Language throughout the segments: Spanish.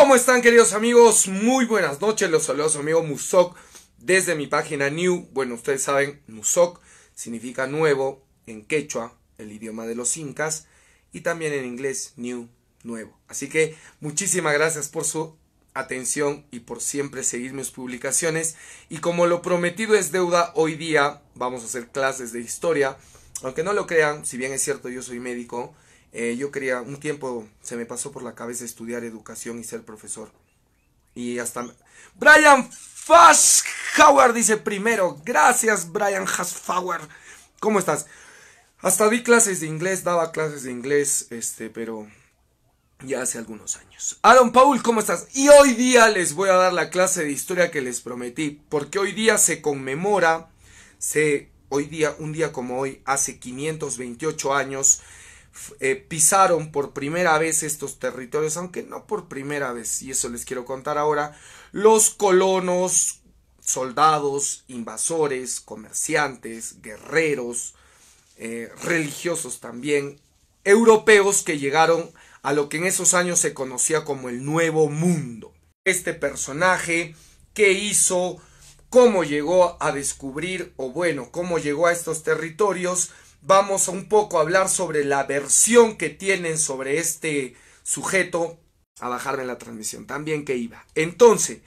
¿Cómo están, queridos amigos? Muy buenas noches, los saludos su amigo Musok desde mi página New. Bueno, ustedes saben, Musok significa nuevo en quechua, el idioma de los incas, y también en inglés New, nuevo. Así que muchísimas gracias por su atención y por siempre seguir mis publicaciones. Y como lo prometido es deuda, hoy día vamos a hacer clases de historia. Aunque no lo crean, si bien es cierto, yo soy médico, yo quería, un tiempo se me pasó por la cabeza estudiar educación y ser profesor. Y hasta... Brian Fashauer dice primero. Gracias, Brian Fashauer. ¿Cómo estás? Hasta di clases de inglés, daba clases de inglés, pero ya hace algunos años. Aaron Paul, ¿cómo estás? Y hoy día les voy a dar la clase de historia que les prometí, porque hoy día se conmemora, hoy día, un día como hoy, hace 528 años, pisaron por primera vez estos territorios, aunque no por primera vez, y eso les quiero contar ahora, los colonos, soldados, invasores, comerciantes, guerreros, religiosos también, europeos que llegaron a lo que en esos años se conocía como el Nuevo Mundo. Este personaje, ¿qué hizo? ¿Cómo llegó a descubrir, o bueno, cómo llegó a estos territorios? Vamos a un poco a hablar sobre la versión que tienen sobre este sujeto. A bajarme la transmisión también que iba. Entonces,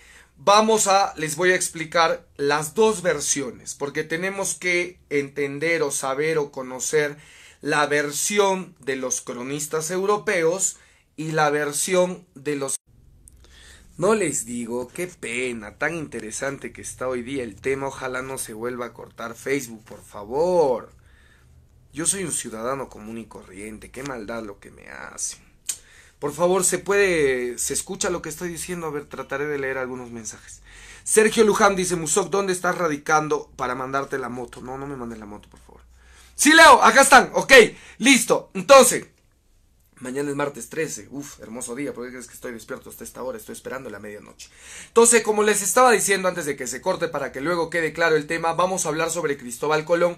les voy a explicar las dos versiones, porque tenemos que entender o saber o conocer la versión de los cronistas europeos y la versión de los... No les digo, qué pena, tan interesante que está hoy día el tema. Ojalá no se vuelva a cortar Facebook, por favor. Yo soy un ciudadano común y corriente, qué maldad lo que me hacen. Por favor, ¿se escucha lo que estoy diciendo? A ver, trataré de leer algunos mensajes. Sergio Luján dice, Musok, ¿dónde estás radicando para mandarte la moto? No me mandes la moto, por favor. Sí, Leo, acá están, ok, listo. Entonces, mañana es martes 13, hermoso día, porque es que estoy despierto hasta esta hora, estoy esperando la medianoche. Entonces, como les estaba diciendo antes de que se corte para que luego quede claro el tema, vamos a hablar sobre Cristóbal Colón,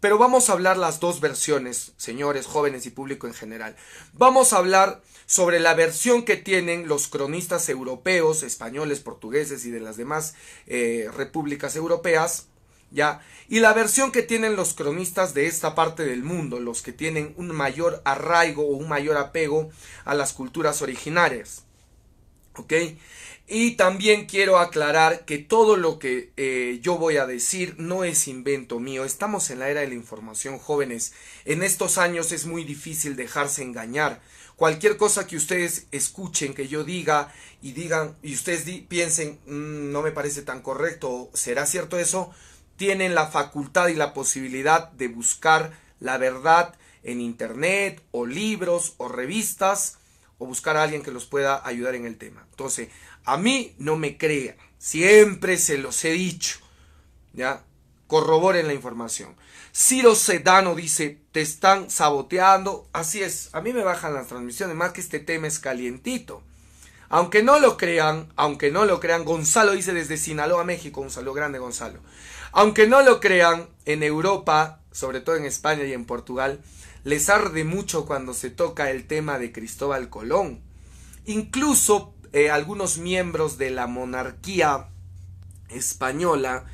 pero vamos a hablar las dos versiones, señores, jóvenes y público en general. Vamos a hablar sobre la versión que tienen los cronistas europeos, españoles, portugueses y de las demás repúblicas europeas, ¿ya? Y la versión que tienen los cronistas de esta parte del mundo, los que tienen un mayor arraigo o un mayor apego a las culturas originarias, ¿ok? Y también quiero aclarar que todo lo que yo voy a decir no es invento mío. Estamos en la era de la información, jóvenes. En estos años es muy difícil dejarse engañar. Cualquier cosa que ustedes escuchen, que yo diga y ustedes piensen, no me parece tan correcto, ¿será cierto eso? Tienen la facultad y la posibilidad de buscar la verdad en internet, o libros, o revistas, o buscar a alguien que los pueda ayudar en el tema. Entonces, a mí no me crean, siempre se los he dicho, ¿ya? Corroboren la información. Ciro Sedano dice, te están saboteando. Así es, a mí me bajan las transmisiones, más que este tema es calientito. Aunque no lo crean, Gonzalo dice desde Sinaloa, México, un saludo grande, Gonzalo. Aunque no lo crean, en Europa, sobre todo en España y en Portugal, les arde mucho cuando se toca el tema de Cristóbal Colón. Incluso algunos miembros de la monarquía española,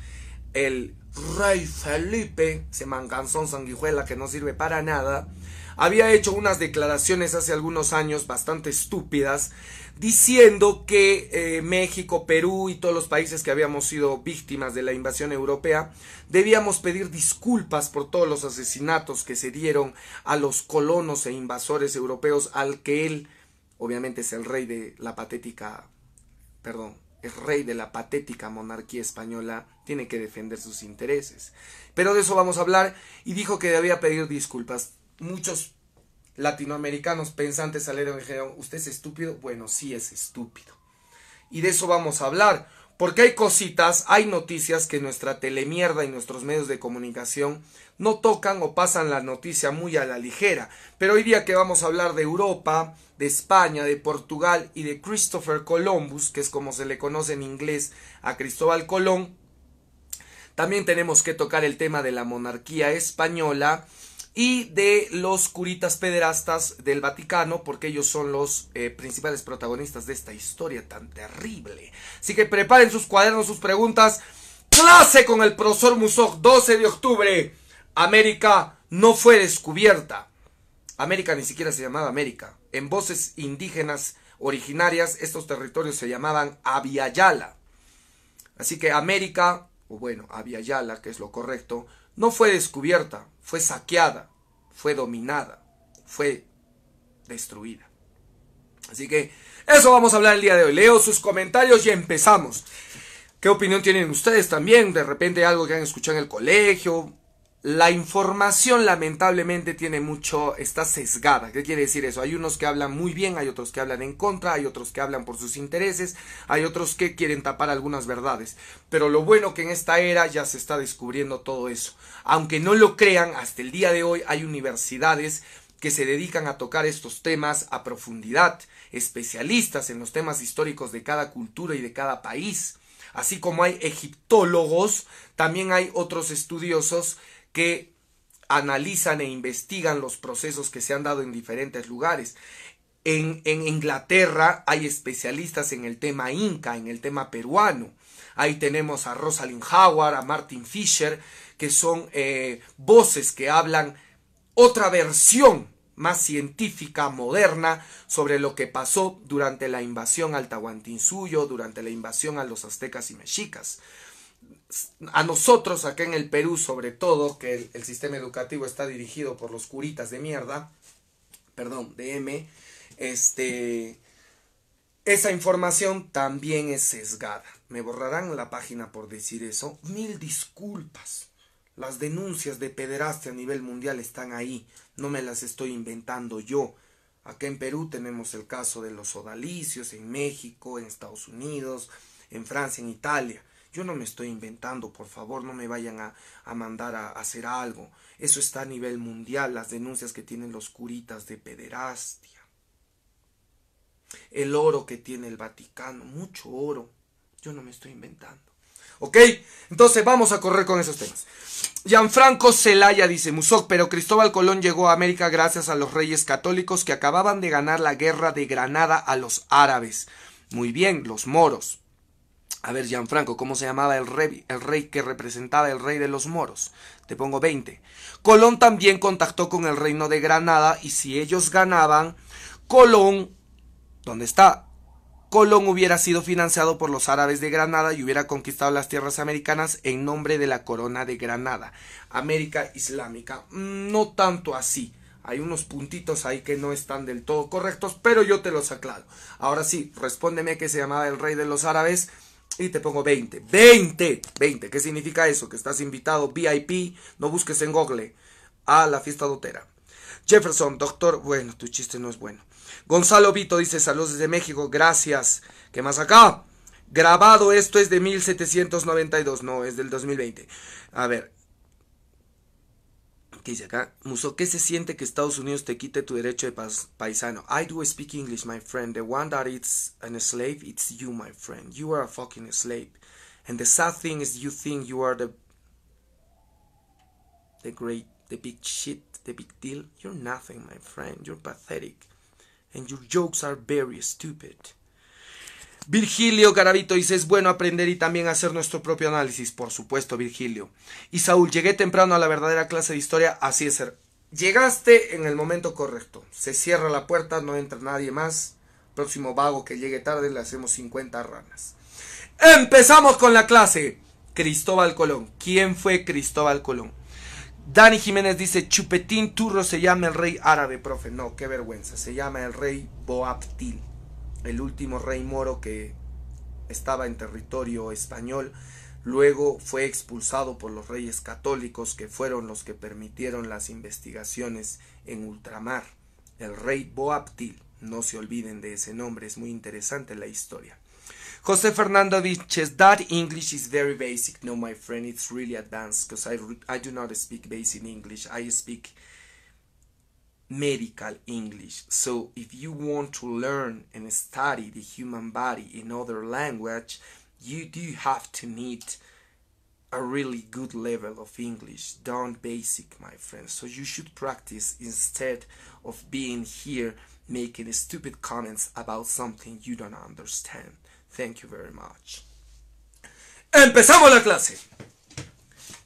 el rey Felipe, ese manganzón sanguijuela que no sirve para nada, había hecho unas declaraciones hace algunos años bastante estúpidas, diciendo que México, Perú y todos los países que habíamos sido víctimas de la invasión europea debíamos pedir disculpas por todos los asesinatos que se dieron a los colonos e invasores europeos, al que él, obviamente, es el rey de la patética, monarquía española, tiene que defender sus intereses. Pero de eso vamos a hablar, y dijo que debía pedir disculpas. Muchos latinoamericanos pensantes salieron y dijeron, ¿usted es estúpido? Bueno, sí es estúpido. Y de eso vamos a hablar, porque hay cositas, hay noticias que nuestra telemierda y nuestros medios de comunicación no tocan o pasan la noticia muy a la ligera. Pero hoy día que vamos a hablar de Europa, de España, de Portugal y de Christopher Columbus, que es como se le conoce en inglés a Cristóbal Colón, también tenemos que tocar el tema de la monarquía española y de los curitas pederastas del Vaticano, porque ellos son los principales protagonistas de esta historia tan terrible. Así que preparen sus cuadernos, sus preguntas. Clase con el profesor Musoc, 12 de octubre. América no fue descubierta. América ni siquiera se llamaba América. En voces indígenas originarias, estos territorios se llamaban Abya-Yala. Así que América, o bueno, Abya-Yala, que es lo correcto, no fue descubierta, fue saqueada, fue dominada, fue destruida. Así que eso vamos a hablar el día de hoy. Leo sus comentarios y empezamos. ¿Qué opinión tienen ustedes también? De repente algo que han escuchado en el colegio. La información lamentablemente está sesgada. ¿Qué quiere decir eso? Hay unos que hablan muy bien, hay otros que hablan en contra, hay otros que hablan por sus intereses, hay otros que quieren tapar algunas verdades. Pero lo bueno que en esta era ya se está descubriendo todo eso. Aunque no lo crean, hasta el día de hoy hay universidades que se dedican a tocar estos temas a profundidad, especialistas en los temas históricos de cada cultura y de cada país. Así como hay egiptólogos, también hay otros estudiosos que analizan e investigan los procesos que se han dado en diferentes lugares. En Inglaterra hay especialistas en el tema inca, en el tema peruano. Ahí tenemos a Rosalind Howard, a Martin Fisher, que son voces que hablan otra versión más científica, moderna, sobre lo que pasó durante la invasión al Tahuantinsuyo, durante la invasión a los aztecas y mexicas. A nosotros acá en el Perú, sobre todo, que el sistema educativo está dirigido por los curitas de mierda, perdón, de M, esa información también es sesgada. Me borrarán la página por decir eso. Mil disculpas. Las denuncias de pederastia a nivel mundial están ahí. No me las estoy inventando yo. Acá en Perú tenemos el caso de los sodalicios, en México, en Estados Unidos, en Francia, en Italia. Yo no me estoy inventando, por favor, no me vayan a mandar a hacer algo. Eso está a nivel mundial, las denuncias que tienen los curitas de pederastia. El oro que tiene el Vaticano, mucho oro. Yo no me estoy inventando. ¿Ok? Entonces vamos a correr con esos temas. Gianfranco Celaya dice: Musoc, pero Cristóbal Colón llegó a América gracias a los reyes católicos que acababan de ganar la guerra de Granada a los árabes. Muy bien, los moros. A ver, Gianfranco, ¿cómo se llamaba el rey que representaba el rey de los moros? Te pongo 20. Colón también contactó con el reino de Granada y si ellos ganaban, Colón, ¿dónde está? Colón hubiera sido financiado por los árabes de Granada y hubiera conquistado las tierras americanas en nombre de la corona de Granada. América Islámica. No tanto así. Hay unos puntitos ahí que no están del todo correctos, pero yo te los aclaro. Ahora sí, respóndeme qué se llamaba el rey de los árabes y te pongo 20. 20. ¿Qué significa eso? Que estás invitado VIP, no busques en Google, a la fiesta dotera. Jefferson, doctor, bueno, tu chiste no es bueno. Gonzalo Vito dice: saludos desde México, gracias. ¿Qué más acá? Grabado, esto es de 1792, no, es del 2020. A ver, ¿qué dice acá? Muso, ¿qué se siente que Estados Unidos te quite tu derecho de paisano? I do speak English, my friend. The one that is a slave, it's you, my friend. You are a fucking slave. And the sad thing is you think you are the great, the big shit, the big deal. You're nothing, my friend. You're pathetic. And your jokes are very stupid. Virgilio Garavito dice: es bueno aprender y también hacer nuestro propio análisis. Por supuesto, Virgilio. Y Saúl: llegué temprano a la verdadera clase de historia. Así es, ser. Llegaste en el momento correcto. Se cierra la puerta, no entra nadie más. Próximo vago que llegue tarde le hacemos 50 ranas. Empezamos con la clase. Cristóbal Colón. ¿Quién fue Cristóbal Colón? Dani Jiménez dice: Chupetín Turro se llama el rey árabe, profe. No, qué vergüenza. Se llama el rey Boabdil, el último rey moro que estaba en territorio español. Luego fue expulsado por los reyes católicos, que fueron los que permitieron las investigaciones en ultramar. El rey Boabdil. No se olviden de ese nombre, es muy interesante la historia. José Fernando dices: that English is very basic. No, my friend, it's really advanced because I do not speak basic English. I speak medical English. So if you want to learn and study the human body in other language, you do have to need a really good level of English, done basic, my friends. So you should practice instead of being here making stupid comments about something you don't understand. Thank you very much. ¡Empezamos la clase!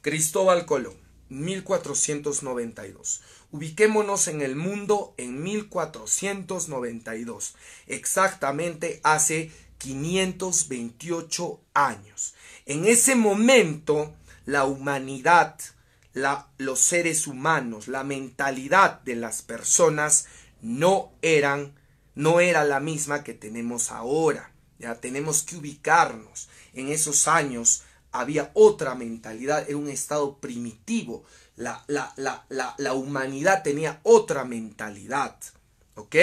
Cristóbal Colón, 1492. Ubiquémonos en el mundo en 1492, exactamente hace 528 años. En ese momento, la humanidad, los seres humanos, la mentalidad de las personas no era la misma que tenemos ahora. Ya tenemos que ubicarnos. En esos años había otra mentalidad, era un estado primitivo. La humanidad tenía otra mentalidad. ¿Ok?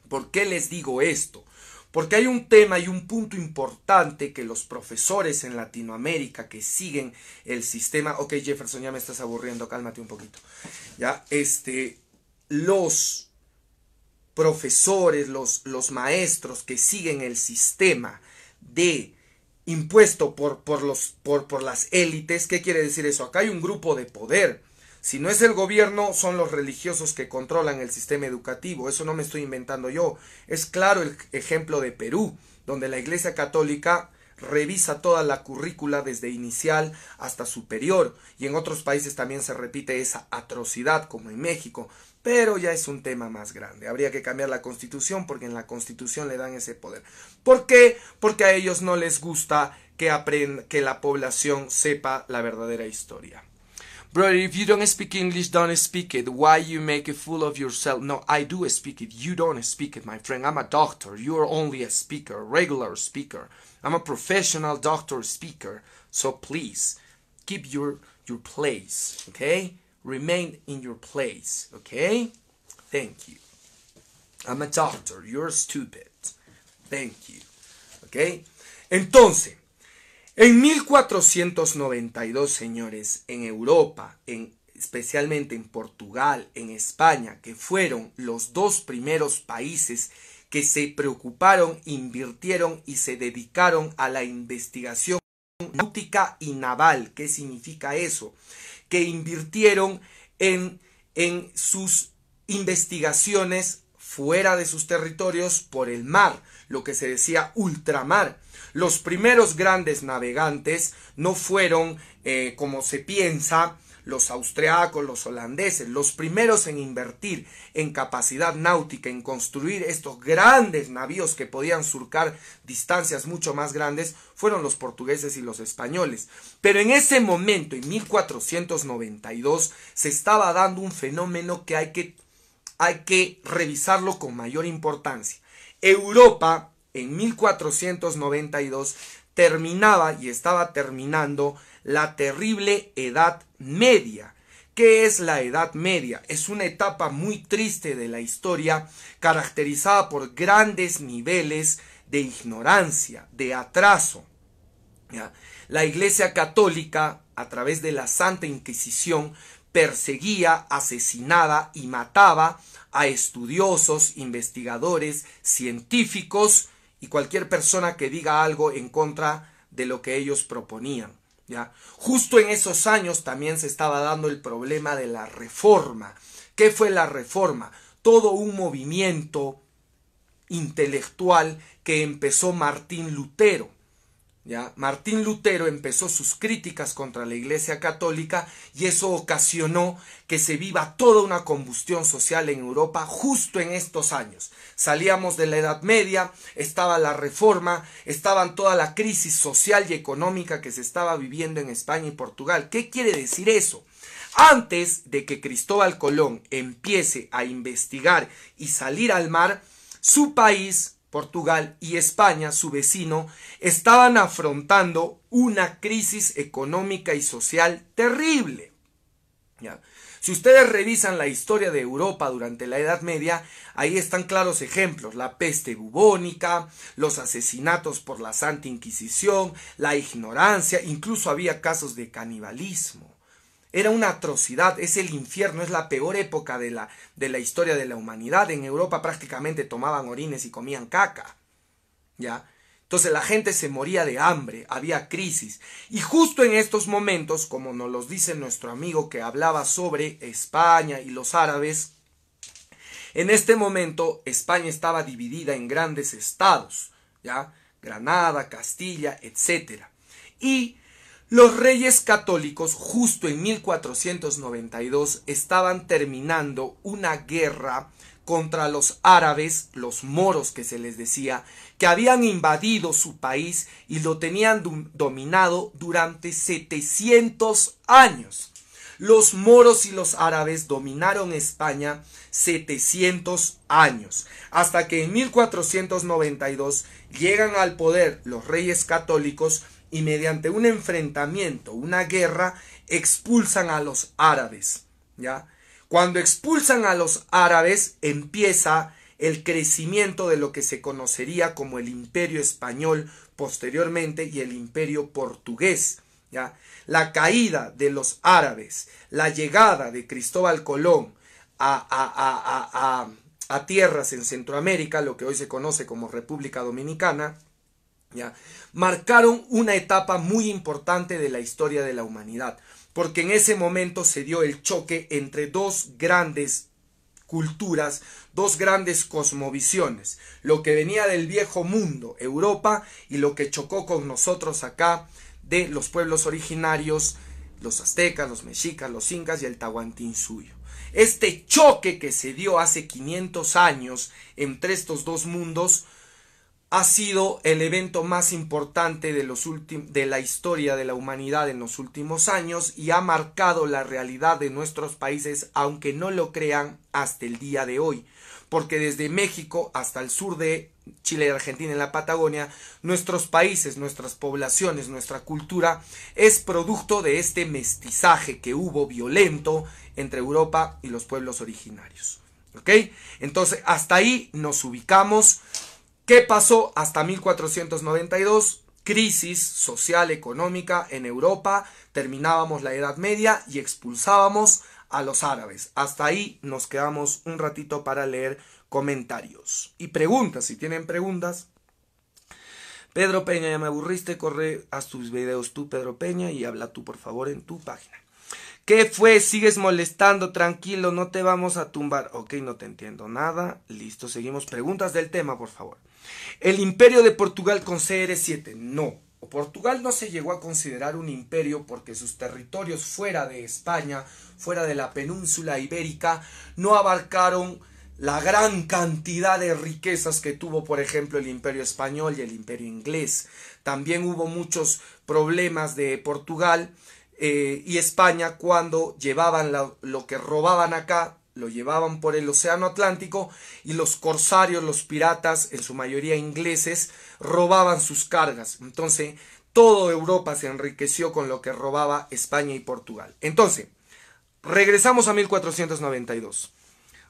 ¿Por qué les digo esto? Porque hay un tema y un punto importante que los profesores en Latinoamérica que siguen el sistema... Ok, Jefferson, ya me estás aburriendo, cálmate un poquito. Ya, los profesores, los maestros que siguen el sistema de impuesto por las élites. ¿Qué quiere decir eso? Acá hay un grupo de poder. Si no es el gobierno, son los religiosos que controlan el sistema educativo. Eso no me estoy inventando yo. Es claro el ejemplo de Perú, donde la Iglesia Católica revisa toda la currícula desde inicial hasta superior. Y en otros países también se repite esa atrocidad, como en México. Pero ya es un tema más grande. Habría que cambiar la Constitución porque en la Constitución le dan ese poder. ¿Por qué? Porque a ellos no les gusta que la población sepa la verdadera historia. Brother, if you don't speak English, don't speak it. Why you make a fool of yourself? No, I do speak it. You don't speak it, my friend. I'm a doctor. You're only a speaker, a regular speaker. I'm a professional doctor speaker. So please, keep your place, okay? Remain in your place, okay? Thank you. I'm a doctor. You're stupid. Thank you. Okay? Entonces, en 1492, señores, en Europa, especialmente en Portugal, en España, que fueron los dos primeros países que se preocuparon, invirtieron y se dedicaron a la investigación náutica y naval. ¿Qué significa eso? Que invirtieron en sus investigaciones fuera de sus territorios por el mar, lo que se decía ultramar. Los primeros grandes navegantes no fueron, como se piensa, los austriacos, los holandeses. Los primeros en invertir en capacidad náutica, en construir estos grandes navíos que podían surcar distancias mucho más grandes, fueron los portugueses y los españoles. Pero en ese momento, en 1492, se estaba dando un fenómeno que hay que revisarlo con mayor importancia. Europa, en 1492, terminaba y estaba terminando la terrible Edad Media. ¿Qué es la Edad Media? Es una etapa muy triste de la historia, caracterizada por grandes niveles de ignorancia, de atraso. ¿Ya? La Iglesia Católica, a través de la Santa Inquisición, perseguía, asesinaba y mataba a estudiosos, investigadores, científicos y cualquier persona que diga algo en contra de lo que ellos proponían. ¿Ya? Justo en esos años también se estaba dando el problema de la Reforma. ¿Qué fue la Reforma? Todo un movimiento intelectual que empezó Martín Lutero. ¿Ya? Martín Lutero empezó sus críticas contra la Iglesia Católica y eso ocasionó que se viva toda una combustión social en Europa justo en estos años. Salíamos de la Edad Media, estaba la Reforma, estaban toda la crisis social y económica que se estaba viviendo en España y Portugal. ¿Qué quiere decir eso? Antes de que Cristóbal Colón empiece a investigar y salir al mar, su país, Portugal y España, su vecino, estaban afrontando una crisis económica y social terrible. ¿Ya? Si ustedes revisan la historia de Europa durante la Edad Media, ahí están claros ejemplos: la peste bubónica, los asesinatos por la Santa Inquisición, la ignorancia, incluso había casos de canibalismo. Era una atrocidad, es el infierno, es la peor época de la historia de la humanidad. En Europa prácticamente tomaban orines y comían caca. ¿Ya? Entonces la gente se moría de hambre, había crisis. Y justo en estos momentos, como nos los dice nuestro amigo que hablaba sobre España y los árabes, en este momento España estaba dividida en grandes estados, ¿ya? Granada, Castilla, etc. Y los reyes católicos, justo en 1492, estaban terminando una guerra contra los árabes, los moros que se les decía, que habían invadido su país y lo tenían dominado durante 700 años. Los moros y los árabes dominaron España 700 años, hasta que en 1492 llegan al poder los reyes católicos y mediante un enfrentamiento, una guerra, expulsan a los árabes, ¿ya? Cuando expulsan a los árabes, empieza el crecimiento de lo que se conocería como el Imperio Español posteriormente y el Imperio Portugués, ¿ya? La caída de los árabes, la llegada de Cristóbal Colón a tierras en Centroamérica, lo que hoy se conoce como República Dominicana, ¿ya? Marcaron una etapa muy importante de la historia de la humanidad, porque en ese momento se dio el choque entre dos grandes culturas, dos grandes cosmovisiones, lo que venía del viejo mundo, Europa, y lo que chocó con nosotros acá, de los pueblos originarios, los aztecas, los mexicas, los incas y el tahuantinsuyo. Este choque que se dio hace 500 años entre estos dos mundos ha sido el evento más importante de la historia de la humanidad en los últimos años y ha marcado la realidad de nuestros países, aunque no lo crean, hasta el día de hoy. Porque desde México hasta el sur de Chile y Argentina, en la Patagonia, nuestros países, nuestras poblaciones, nuestra cultura es producto de este mestizaje que hubo violento entre Europa y los pueblos originarios. ¿Ok? Entonces, hasta ahí nos ubicamos. ¿Qué pasó hasta 1492? Crisis social, económica en Europa, terminábamos la Edad Media y expulsábamos a los árabes. Hasta ahí nos quedamos un ratito para leer comentarios y preguntas. Si tienen preguntas. Pedro Peña, ya me aburriste, corre, haz tus videos tú, Pedro Peña, y habla tú, por favor, en tu página. ¿Qué fue? Sigues molestando, tranquilo, no te vamos a tumbar. Ok, no te entiendo nada. Listo, seguimos. Preguntas del tema, por favor. ¿El imperio de Portugal con CR7? No. Portugal no se llegó a considerar un imperio porque sus territorios fuera de España, fuera de la península ibérica, no abarcaron la gran cantidad de riquezas que tuvo, por ejemplo, el imperio español y el imperio inglés. También hubo muchos problemas de Portugal y España cuando llevaban lo que robaban acá, lo llevaban por el océano Atlántico y los corsarios, los piratas, en su mayoría ingleses, robaban sus cargas. Entonces, toda Europa se enriqueció con lo que robaba España y Portugal. Entonces, regresamos a 1492.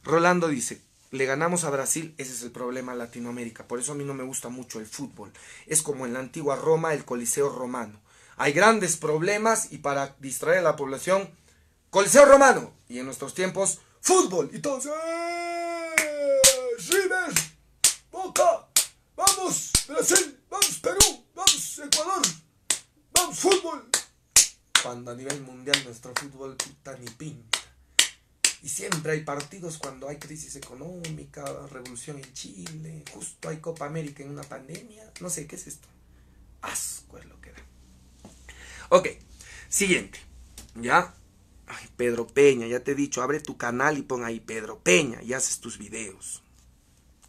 Rolando dice, le ganamos a Brasil, ese es el problema en Latinoamérica. Por eso a mí no me gusta mucho el fútbol. Es como en la antigua Roma, el Coliseo Romano. Hay grandes problemas y para distraer a la población, Coliseo Romano. Y en nuestros tiempos, fútbol. Y todos, River, Boca, vamos Brasil, vamos Perú, vamos Ecuador, vamos fútbol. Cuando a nivel mundial nuestro fútbol puta ni pinta. Y siempre hay partidos cuando hay crisis económica, revolución en Chile, justo hay Copa América en una pandemia. No sé, ¿qué es esto? Asco es lo que da. Ok, siguiente. ¿Ya? Ay, Pedro Peña, ya te he dicho, abre tu canal y pon ahí Pedro Peña y haces tus videos.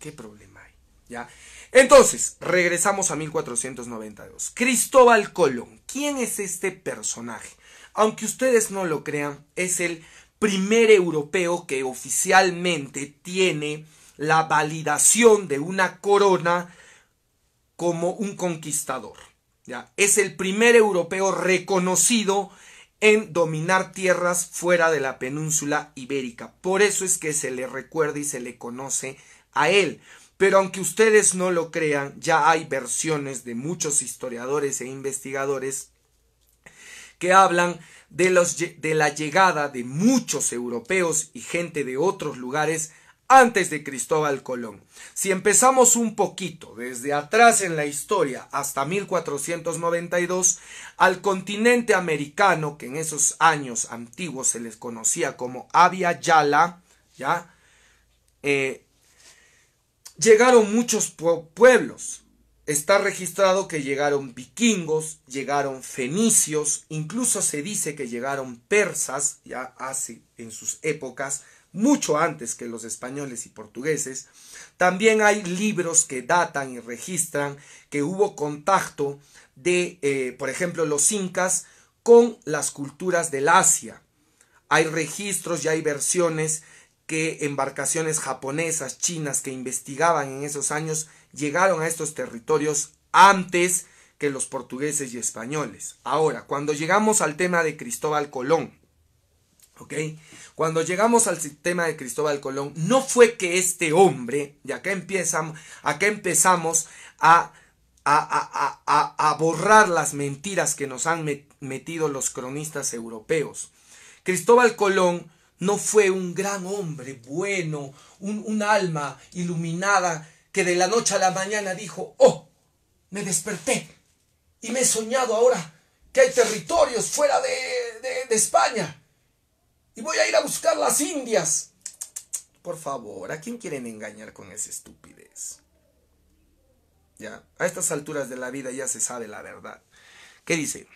¿Qué problema hay? ¿Ya? Entonces, regresamos a 1492. Cristóbal Colón. ¿Quién es este personaje? Aunque ustedes no lo crean, es el primer europeo que oficialmente tiene la validación de una corona como un conquistador. ¿Ya? Es el primer europeo reconocido en dominar tierras fuera de la península ibérica. Por eso es que se le recuerda y se le conoce a él. Pero aunque ustedes no lo crean, ya hay versiones de muchos historiadores e investigadores que hablan de la llegada de muchos europeos y gente de otros lugares antes de Cristóbal Colón. Si empezamos un poquito desde atrás en la historia hasta 1492, al continente americano, que en esos años antiguos se les conocía como Abya Yala, ¿ya? Llegaron muchos pueblos. Está registrado que llegaron vikingos, llegaron fenicios, incluso se dice que llegaron persas, ya hace en sus épocas, mucho antes que los españoles y portugueses. También hay libros que datan y registran que hubo contacto de, por ejemplo, los incas con las culturas del Asia. Hay registros y hay versiones que embarcaciones japonesas, chinas, que investigaban en esos años, llegaron a estos territorios antes que los portugueses y españoles. Ahora, cuando llegamos al tema de Cristóbal Colón, ¿ok? Cuando llegamos al tema de Cristóbal Colón, no fue que este hombre, y acá empezamos a borrar las mentiras que nos han metido los cronistas europeos. Cristóbal Colón no fue un gran hombre bueno, un alma iluminada que de la noche a la mañana dijo, oh, me desperté y me he soñado ahora que hay territorios fuera de España y voy a ir a buscar las Indias. Por favor, ¿a quién quieren engañar con esa estupidez? Ya, a estas alturas de la vida ya se sabe la verdad. ¿Qué dice?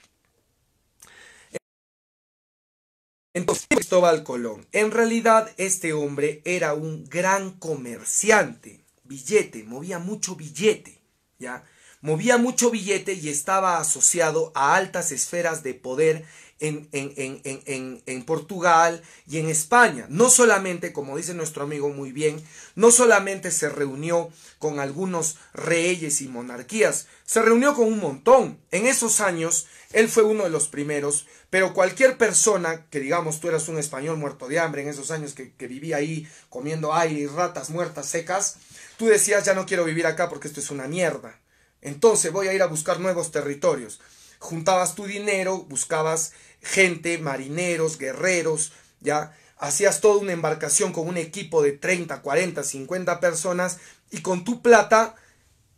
Entonces, Cristóbal Colón, en realidad este hombre era un gran comerciante, billete, movía mucho billete, ¿ya? Movía mucho billete y estaba asociado a altas esferas de poder en Portugal y en España. No solamente, como dice nuestro amigo muy bien, no solamente se reunió con algunos reyes y monarquías, se reunió con un montón. En esos años, él fue uno de los primeros, pero cualquier persona, que digamos tú eras un español muerto de hambre en esos años que vivía ahí comiendo aire y ratas muertas secas, tú decías, ya no quiero vivir acá porque esto es una mierda. Entonces voy a ir a buscar nuevos territorios. Juntabas tu dinero, buscabas gente, marineros, guerreros, ya hacías toda una embarcación con un equipo de 30, 40, 50 personas y con tu plata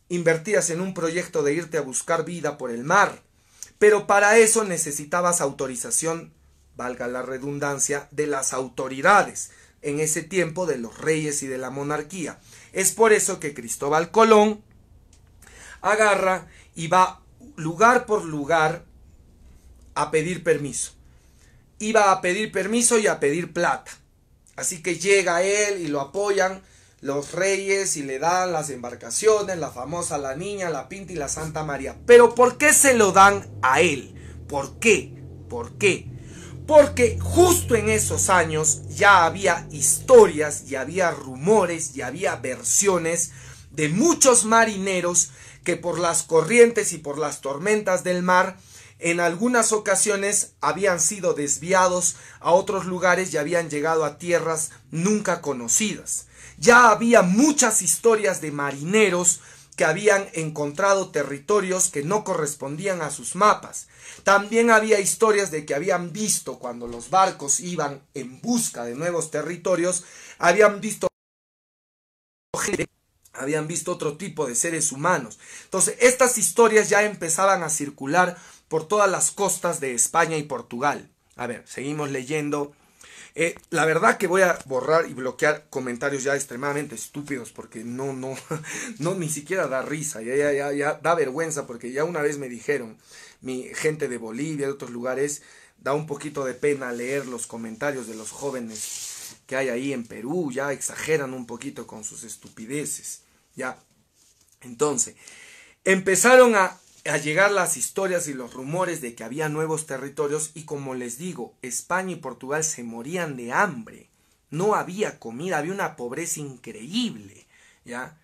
invertías en un proyecto de irte a buscar vida por el mar. Pero para eso necesitabas autorización, valga la redundancia, de las autoridades, en ese tiempo de los reyes y de la monarquía. Es por eso que Cristóbal Colón agarra y va lugar por lugar a pedir permiso. Iba a pedir permiso y a pedir plata. Así que llega él y lo apoyan los reyes y le dan las embarcaciones, la famosa La Niña, la Pinta y la Santa María. Pero ¿por qué se lo dan a él? ¿Por qué? ¿Por qué? Porque justo en esos años ya había historias, y había rumores, y había versiones de muchos marineros que por las corrientes y por las tormentas del mar, en algunas ocasiones habían sido desviados a otros lugares y habían llegado a tierras nunca conocidas. Ya había muchas historias de marineros que habían encontrado territorios que no correspondían a sus mapas. También había historias de que habían visto, cuando los barcos iban en busca de nuevos territorios, habían visto otro tipo de seres humanos. Entonces, estas historias ya empezaban a circular por todas las costas de España y Portugal. A ver, seguimos leyendo. La verdad que voy a borrar y bloquear comentarios ya extremadamente estúpidos porque no, ni siquiera da risa, ya da vergüenza porque ya una vez me dijeron, mi gente de Bolivia, de otros lugares, da un poquito de pena leer los comentarios de los jóvenes que hay ahí en Perú, ya exageran un poquito con sus estupideces, ya. Entonces, empezaron a llegar las historias y los rumores de que había nuevos territorios y, como les digo, España y Portugal se morían de hambre, no había comida, había una pobreza increíble, ¿ya?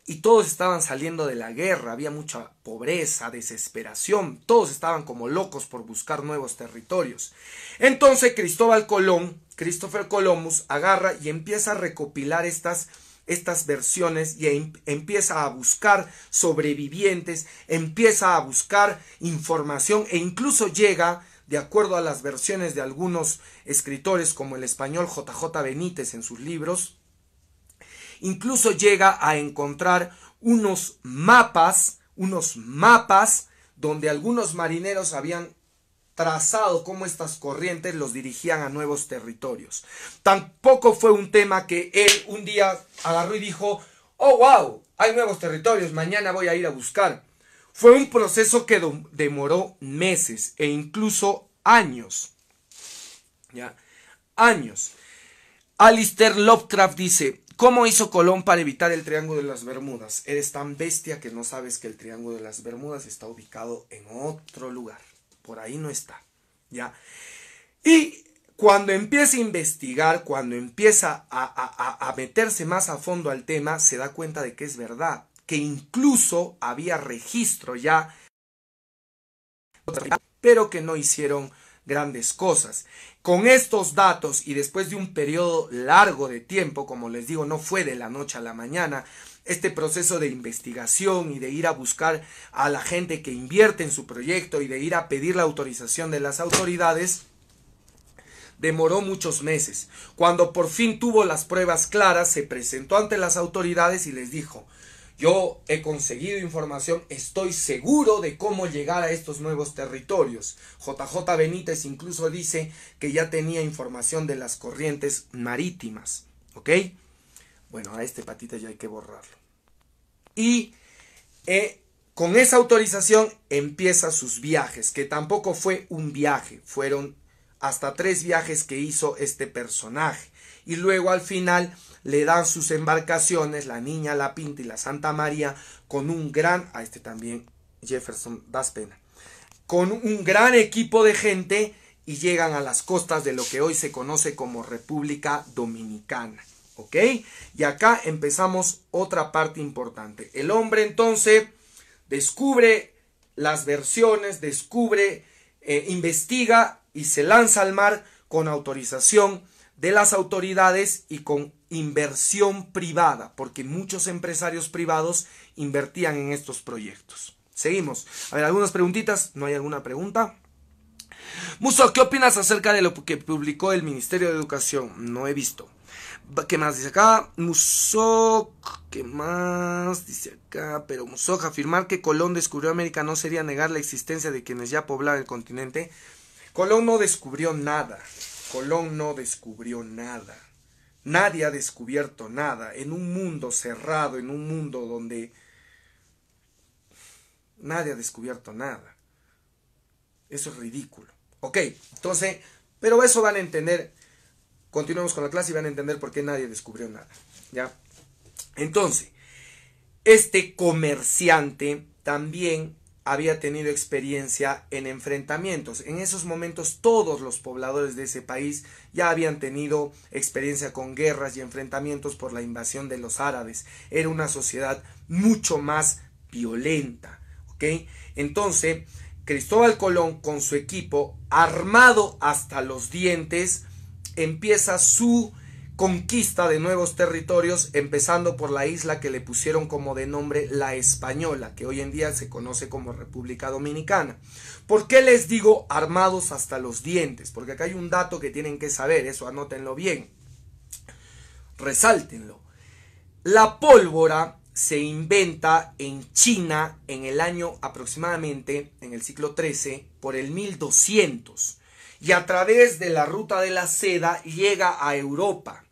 Y todos estaban saliendo de la guerra, había mucha pobreza, desesperación, todos estaban como locos por buscar nuevos territorios. Entonces Christopher Columbus agarra y empieza a recopilar estas versiones y empieza a buscar sobrevivientes, empieza a buscar información e incluso llega, de acuerdo a las versiones de algunos escritores como el español JJ Benítez en sus libros, Incluso llega a encontrar unos mapas donde algunos marineros habían trazado cómo estas corrientes los dirigían a nuevos territorios. Tampoco fue un tema que él un día agarró y dijo, oh wow, hay nuevos territorios, mañana voy a ir a buscar. Fue un proceso que demoró meses e incluso años. ¿Ya? Años. Alistair Lovecraft dice, ¿cómo hizo Colón para evitar el Triángulo de las Bermudas? Eres tan bestia que no sabes que el Triángulo de las Bermudas está ubicado en otro lugar. Por ahí no está. ¿Ya? Y cuando empieza a investigar, cuando empieza a meterse más a fondo al tema, se da cuenta de que es verdad. Que incluso había registro ya, pero que no hicieron grandes cosas. Con estos datos y después de un periodo largo de tiempo, como les digo, no fue de la noche a la mañana, este proceso de investigación y de ir a buscar a la gente que invierte en su proyecto y de ir a pedir la autorización de las autoridades, demoró muchos meses. Cuando por fin tuvo las pruebas claras, se presentó ante las autoridades y les dijo, yo he conseguido información, estoy seguro de cómo llegar a estos nuevos territorios. JJ Benítez incluso dice que ya tenía información de las corrientes marítimas. ¿Ok? Bueno, a este patita ya hay que borrarlo. Y con esa autorización empieza sus viajes, que tampoco fue un viaje, fueron hasta 3 viajes que hizo este personaje. Y luego al final le dan sus embarcaciones, la Niña, la Pinta y la Santa María, con un gran, a este también, Jefferson, das pena, con un gran equipo de gente y llegan a las costas de lo que hoy se conoce como República Dominicana. ¿Ok? Y acá empezamos otra parte importante. El hombre entonces descubre las versiones, investiga y se lanza al mar con autorización de las autoridades y con inversión privada, porque muchos empresarios privados invertían en estos proyectos. Seguimos. A ver, algunas preguntitas. ¿No hay alguna pregunta? Muso, ¿qué opinas acerca de lo que publicó el Ministerio de Educación? No he visto. ¿Qué más dice acá? Muso, ¿qué más dice acá? Pero Muso, afirmar que Colón descubrió América no sería negar la existencia de quienes ya poblaban el continente. Colón no descubrió nada. Colón no descubrió nada. Nadie ha descubierto nada. En un mundo cerrado, en un mundo donde nadie ha descubierto nada. Eso es ridículo. Ok, entonces, pero eso van a entender. Continuemos con la clase y van a entender por qué nadie descubrió nada. ¿Ya? Entonces, este comerciante también había tenido experiencia en enfrentamientos. En esos momentos todos los pobladores de ese país ya habían tenido experiencia con guerras y enfrentamientos por la invasión de los árabes. Era una sociedad mucho más violenta. ¿Ok? Entonces, Cristóbal Colón con su equipo, armado hasta los dientes, empieza su conquista de nuevos territorios, empezando por la isla que le pusieron como de nombre La Española, que hoy en día se conoce como República Dominicana. ¿Por qué les digo armados hasta los dientes? Porque acá hay un dato que tienen que saber, eso anótenlo bien, resáltenlo. La pólvora se inventa en China en el año aproximadamente, en el siglo XIII, por el 1200. Y a través de la ruta de la seda llega a Europa.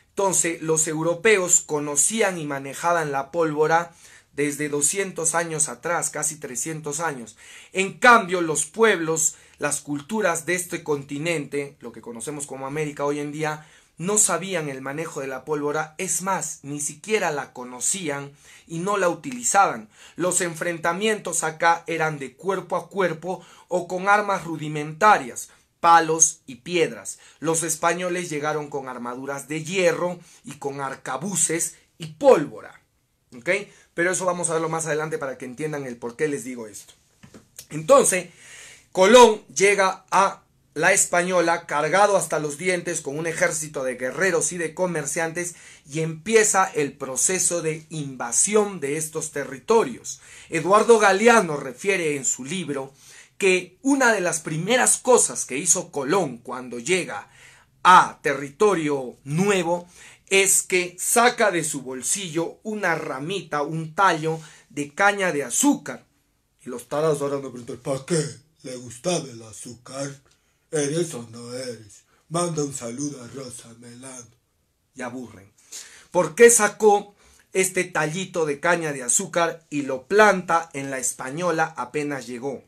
Entonces los europeos conocían y manejaban la pólvora desde 200 años atrás, casi 300 años. En cambio los pueblos, las culturas de este continente, lo que conocemos como América hoy en día, no sabían el manejo de la pólvora, es más, ni siquiera la conocían y no la utilizaban. Los enfrentamientos acá eran de cuerpo a cuerpo o con armas rudimentarias, palos y piedras. Los españoles llegaron con armaduras de hierro y con arcabuces y pólvora. ¿Ok? Pero eso vamos a verlo más adelante para que entiendan el por qué les digo esto. Entonces, Colón llega a La Española cargado hasta los dientes con un ejército de guerreros y de comerciantes y empieza el proceso de invasión de estos territorios. Eduardo Galeano refiere en su libro que una de las primeras cosas que hizo Colón cuando llega a territorio nuevo es que saca de su bolsillo una ramita, un tallo de caña de azúcar. Y los tarados ahora me preguntan, ¿para qué? ¿Le gustaba el azúcar? ¿Eres o no eres? Manda un saludo a Rosa Melano. Y aburren. ¿Por qué sacó este tallito de caña de azúcar y lo planta en la Española apenas llegó?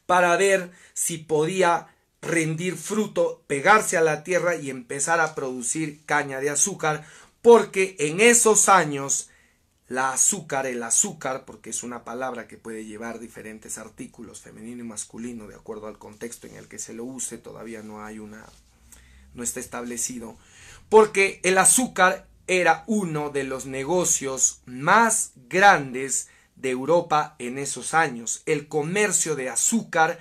Para ver si podía rendir fruto, pegarse a la tierra y empezar a producir caña de azúcar, porque en esos años el azúcar, porque es una palabra que puede llevar diferentes artículos, femenino y masculino, de acuerdo al contexto en el que se lo use, todavía no está establecido, porque el azúcar era uno de los negocios más grandes de Europa en esos años. El comercio de azúcar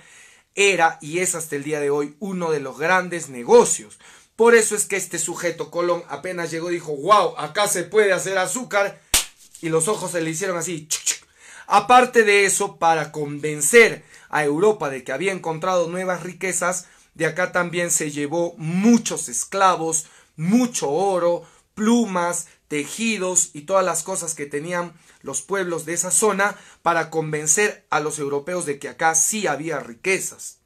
era y es hasta el día de hoy uno de los grandes negocios. Por eso es que este sujeto Colón apenas llegó y dijo, wow, acá se puede hacer azúcar, y los ojos se le hicieron así. Aparte de eso, para convencer a Europa de que había encontrado nuevas riquezas, de acá también se llevó muchos esclavos, mucho oro, plumas, tejidos y todas las cosas que tenían los pueblos de esa zona para convencer a los europeos de que acá sí había riquezas.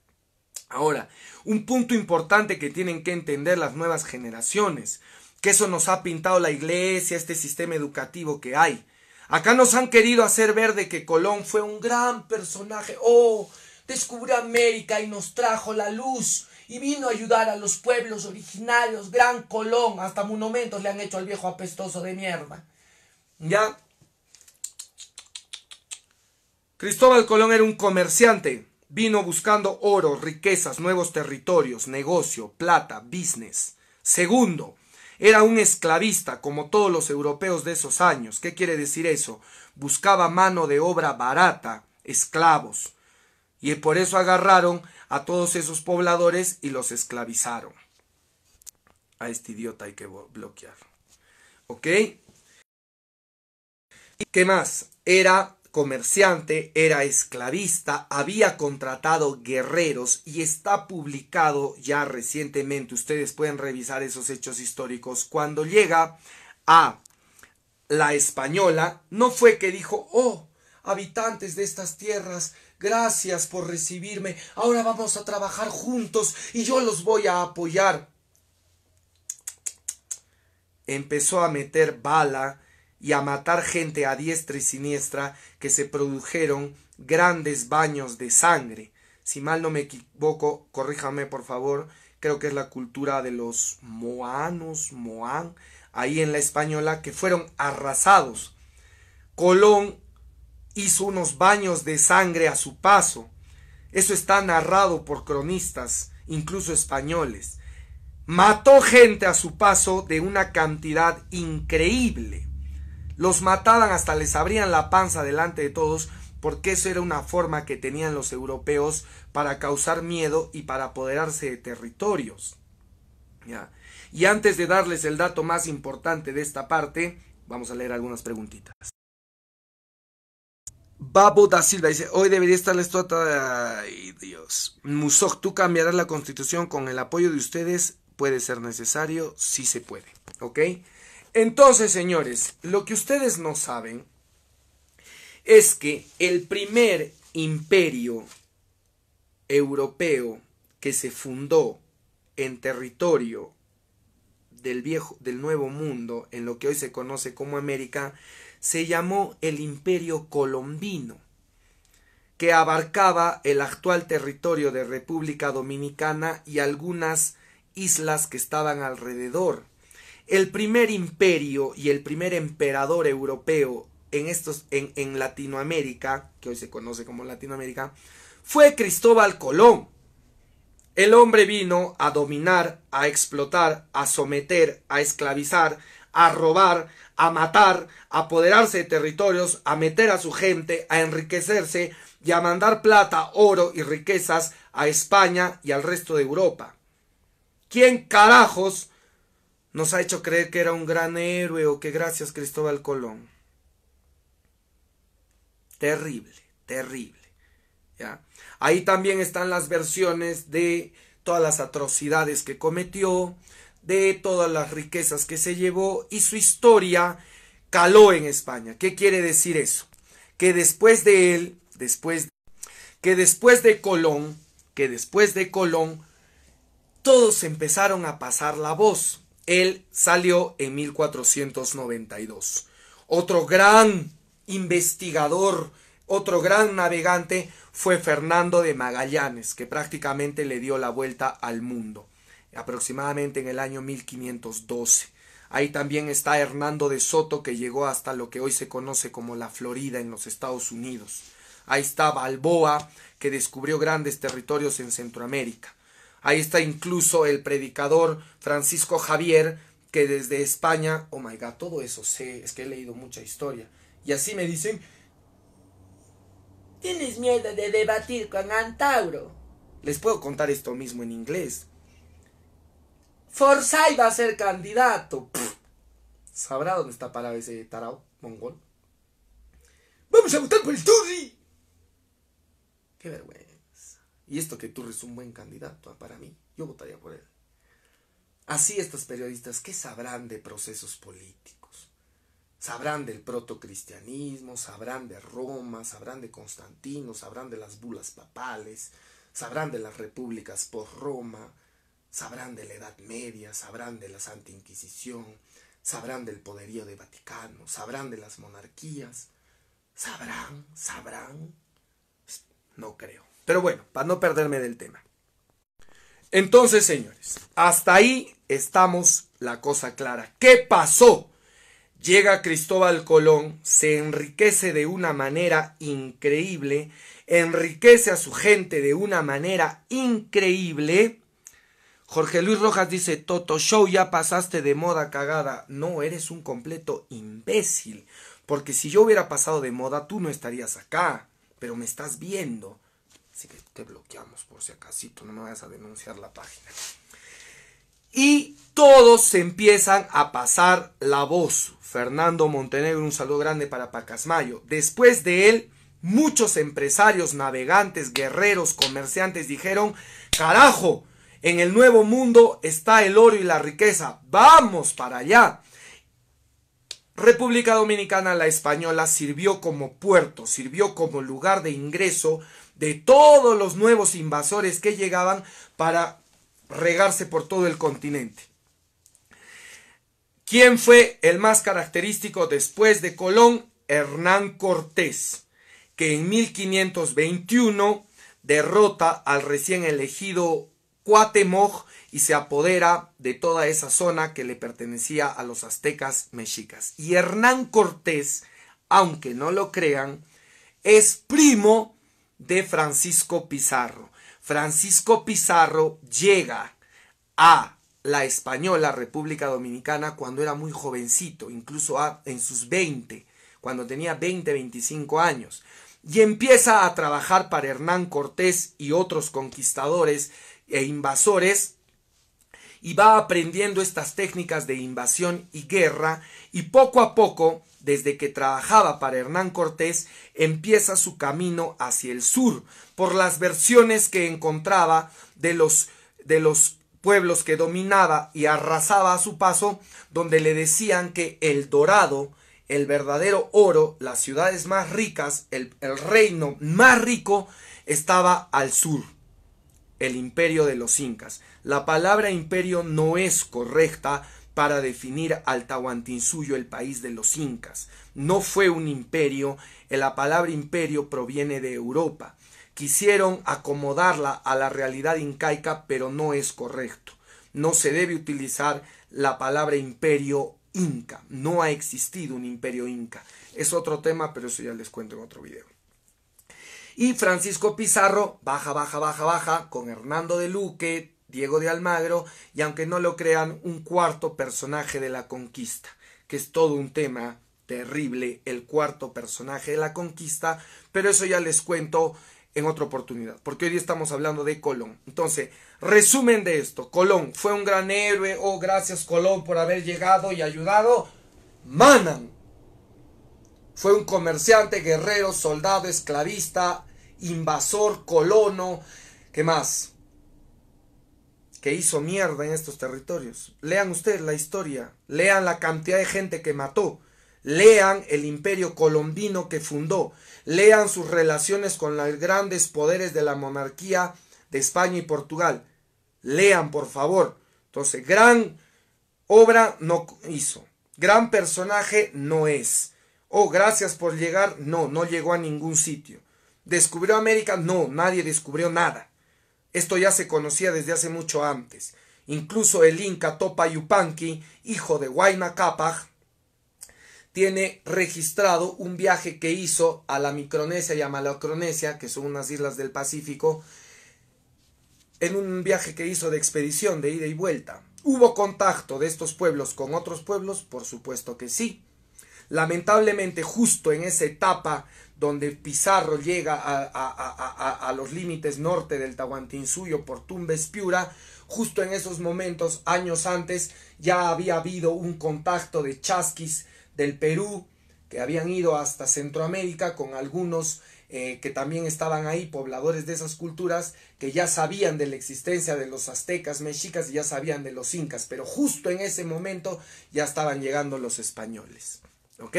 Ahora, un punto importante que tienen que entender las nuevas generaciones, que eso nos ha pintado la iglesia, este sistema educativo que hay. Acá nos han querido hacer ver de que Colón fue un gran personaje. Oh, descubrió América y nos trajo la luz y vino a ayudar a los pueblos originarios. Gran Colón, hasta monumentos le han hecho al viejo apestoso de mierda. ¿Ya? Cristóbal Colón era un comerciante. Vino buscando oro, riquezas, nuevos territorios, negocio, plata, business. Segundo, era un esclavista como todos los europeos de esos años. ¿Qué quiere decir eso? Buscaba mano de obra barata, esclavos. Y por eso agarraron a todos esos pobladores y los esclavizaron. A este idiota hay que bloquear. ¿Ok? ¿Qué más? Era comerciante, era esclavista, había contratado guerreros y está publicado ya recientemente, ustedes pueden revisar esos hechos históricos, cuando llega a la Española, no fue que dijo, oh, habitantes de estas tierras, gracias por recibirme, ahora vamos a trabajar juntos y yo los voy a apoyar. Empezó a meter bala y a matar gente a diestra y siniestra, que se produjeron grandes baños de sangre. Si mal no me equivoco, corríjame por favor, creo que es la cultura de los Moán, ahí en la Española, que fueron arrasados. Colón hizo unos baños de sangre a su paso. Eso está narrado por cronistas, incluso españoles. Mató gente a su paso de una cantidad increíble. Los mataban hasta les abrían la panza delante de todos, porque eso era una forma que tenían los europeos para causar miedo y para apoderarse de territorios. ¿Ya? Y antes de darles el dato más importante de esta parte, vamos a leer algunas preguntitas. Babo da Silva dice, hoy debería estar la estatua. Ay, Dios. Musok, ¿tú cambiarás la constitución con el apoyo de ustedes? Puede ser necesario, sí se puede. ¿Ok? Entonces, señores, lo que ustedes no saben es que el primer imperio europeo que se fundó en territorio del Nuevo Mundo, en lo que hoy se conoce como América, se llamó el Imperio Colombino, que abarcaba el actual territorio de República Dominicana y algunas islas que estaban alrededor. El primer imperio y el primer emperador europeo en Latinoamérica, que hoy se conoce como Latinoamérica, fue Cristóbal Colón. El hombre vino a dominar, a explotar, a someter, a esclavizar, a robar, a matar, a apoderarse de territorios, a meter a su gente, a enriquecerse y a mandar plata, oro y riquezas a España y al resto de Europa. ¿Quién carajos nos ha hecho creer que era un gran héroe o que gracias Cristóbal Colón? Terrible, terrible. ¿Ya? Ahí también están las versiones de todas las atrocidades que cometió, de todas las riquezas que se llevó y su historia caló en España. ¿Qué quiere decir eso? Que después de él, después de Colón, todos empezaron a pasar la voz. Él salió en 1492. Otro gran investigador, otro gran navegante fue Fernando de Magallanes, que prácticamente le dio la vuelta al mundo, aproximadamente en el año 1512. Ahí también está Hernando de Soto, que llegó hasta lo que hoy se conoce como la Florida en los Estados Unidos. Ahí está Balboa, que descubrió grandes territorios en Centroamérica. Ahí está incluso el predicador Francisco Javier, que desde España, oh my god, todo eso sé, es que he leído mucha historia. Y así me dicen, ¿tienes miedo de debatir con Antauro? Les puedo contar esto mismo en inglés. Forsyth va a ser candidato. ¿Sabrá dónde está parado ese tarao mongol? ¡Vamos a votar por el Turri! ¡Qué vergüenza! Y esto que Turri es un buen candidato para mí. Yo votaría por él. Así estos periodistas, ¿qué sabrán de procesos políticos? Sabrán del protocristianismo, sabrán de Roma, sabrán de Constantino, sabrán de las bulas papales, sabrán de las repúblicas por Roma, sabrán de la Edad Media, sabrán de la Santa Inquisición, sabrán del poderío de Vaticano, sabrán de las monarquías. ¿Sabrán? No creo. Pero bueno, para no perderme del tema. Entonces, señores, hasta ahí estamos la cosa clara. ¿Qué pasó? Llega Cristóbal Colón, se enriquece de una manera increíble, enriquece a su gente de una manera increíble. Jorge Luis Rojas dice, Toto Show, ya pasaste de moda, cagada. No, eres un completo imbécil, porque si yo hubiera pasado de moda, tú no estarías acá, pero me estás viendo. Así que te bloqueamos por si acasito, no me vayas a denunciar la página. Y todos se empiezan a pasar la voz. Fernando Montenegro, un saludo grande para Pacasmayo. Después de él, muchos empresarios, navegantes, guerreros, comerciantes dijeron, carajo, en el nuevo mundo está el oro y la riqueza, vamos para allá. República Dominicana, la española, sirvió como puerto, sirvió como lugar de ingreso de todos los nuevos invasores que llegaban para regarse por todo el continente. ¿Quién fue el más característico después de Colón? Hernán Cortés, que en 1521 derrota al recién elegido Cuauhtémoc y se apodera de toda esa zona que le pertenecía a los aztecas mexicas. Y Hernán Cortés, aunque no lo crean, es primo de Francisco Pizarro. Francisco Pizarro llega a la española República Dominicana cuando era muy jovencito, incluso en sus 20, cuando tenía 25 años, y empieza a trabajar para Hernán Cortés y otros conquistadores e invasores, y va aprendiendo estas técnicas de invasión y guerra, y poco a poco, desde que trabajaba para Hernán Cortés, empieza su camino hacia el sur, por las versiones que encontraba de los pueblos que dominaba y arrasaba a su paso, donde le decían que el dorado, el verdadero oro, las ciudades más ricas, el reino más rico, estaba al sur, el imperio de los incas. La palabra imperio no es correcta para definir al Tahuantinsuyo, el país de los incas. No fue un imperio, la palabra imperio proviene de Europa. Quisieron acomodarla a la realidad incaica, pero no es correcto. No se debe utilizar la palabra imperio inca. No ha existido un imperio inca. Es otro tema, pero eso ya les cuento en otro video. Y Francisco Pizarro baja con Hernando de Luque, Diego de Almagro, y aunque no lo crean, un cuarto personaje de la conquista, que es todo un tema terrible, el cuarto personaje de la conquista, pero eso ya les cuento en otra oportunidad, porque hoy día estamos hablando de Colón. Entonces, resumen de esto: Colón fue un gran héroe, oh gracias Colón por haber llegado y ayudado. Manan fue un comerciante, guerrero, soldado, esclavista, invasor, colono. ¿Qué más? que hizo mierda en estos territorios. Lean ustedes la historia, lean la cantidad de gente que mató, lean el imperio colombino que fundó, lean sus relaciones con los grandes poderes de la monarquía de España y Portugal. Lean, por favor. Entonces, gran obra no hizo, gran personaje no es. Oh, gracias por llegar. No, no llegó a ningún sitio. ¿Descubrió América? No, nadie descubrió nada. Esto ya se conocía desde hace mucho antes. Incluso el Inca Topa Yupanqui, hijo de Huayna Cápac, tiene registrado un viaje que hizo a la Micronesia y a Malacronesia, que son unas islas del Pacífico, en un viaje que hizo de expedición, de ida y vuelta. ¿Hubo contacto de estos pueblos con otros pueblos? Por supuesto que sí. Lamentablemente, justo en esa etapa donde Pizarro llega a los límites norte del Tahuantinsuyo por Tumbes Piura, justo en esos momentos, años antes, ya había habido un contacto de chasquis del Perú, que habían ido hasta Centroamérica con algunos que también estaban ahí, pobladores de esas culturas, que ya sabían de la existencia de los aztecas, mexicas, y ya sabían de los incas, pero justo en ese momento ya estaban llegando los españoles. ¿Ok?